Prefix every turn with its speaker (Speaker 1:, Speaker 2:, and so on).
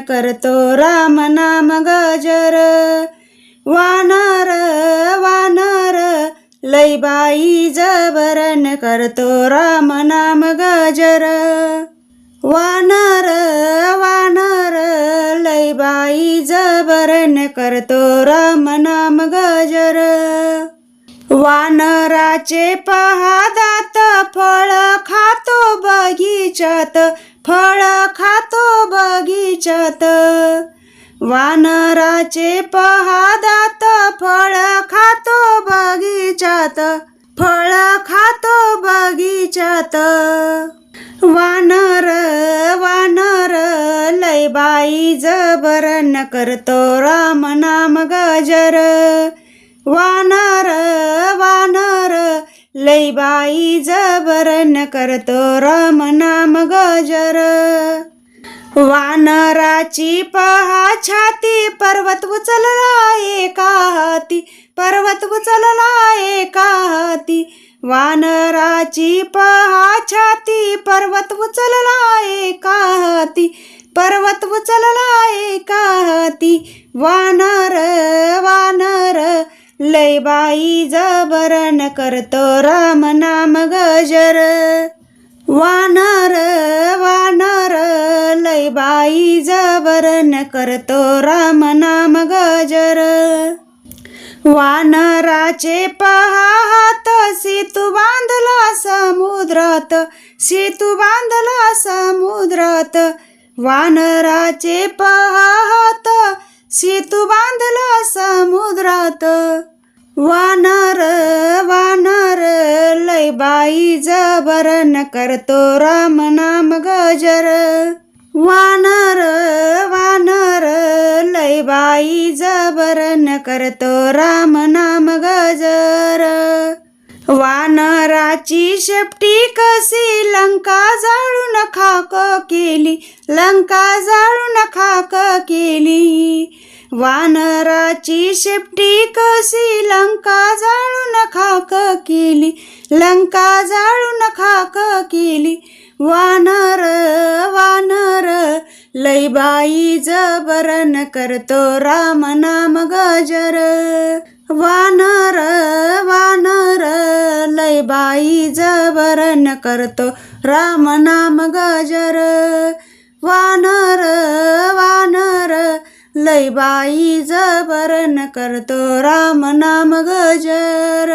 Speaker 1: करतो राम नाम गजर. वानर वानर लई बाई जबरन करतो राम नाम गजर. वानर वानर लई बाई जबरन करतो राम नाम गजर. वानराचे पहा दात फळ खातो बगीचात, फळ खातो बगीचात. वानराचे पहा दात फळ खातो बगीचात, फळ खातो बगीचात. वानर वानर लई बाई जबरन करतो राम नाम गजर. वानर वानर लई बाई जबरन करतो राम नाम गजर. वानराची पहा छाती पर्वत उचलला एका हाती, पर्वत उचलला एका हाती. वानराची पहा छाती पर्वत उचलला एका हाती, पर्वत उचलला एका हाती. वानर वानर लई बाई जबरन करतो राम नाम गजर. वानर वानर लई बाई जबरन करतो राम नाम गजर. वानराचे पहा हात सेतू बांधला समुद्रात, सेतू बांधला समुद्रात. वानराचे पहा हात सेतू बांधला समुद्रात. वानर वानर लई बाई जबरन करतो राम नाम गजर. वानर वानर लई बाई जबरन करतो राम नाम गजर. वानराची शेपटी कशी लंका जाळून खाक केली, लंका जाळून खाक केली. वानराची शेपटी कशी लंका जाळून खाक केली, लंका जाळून खाक केली. वानर वानर लई बाई जबरन करतो राम नाम गजर. वानर वानर लई बाई जबरन करतो राम नाम गजर. वानर वानर लई बाई जबरन करतो राम नाम गजर.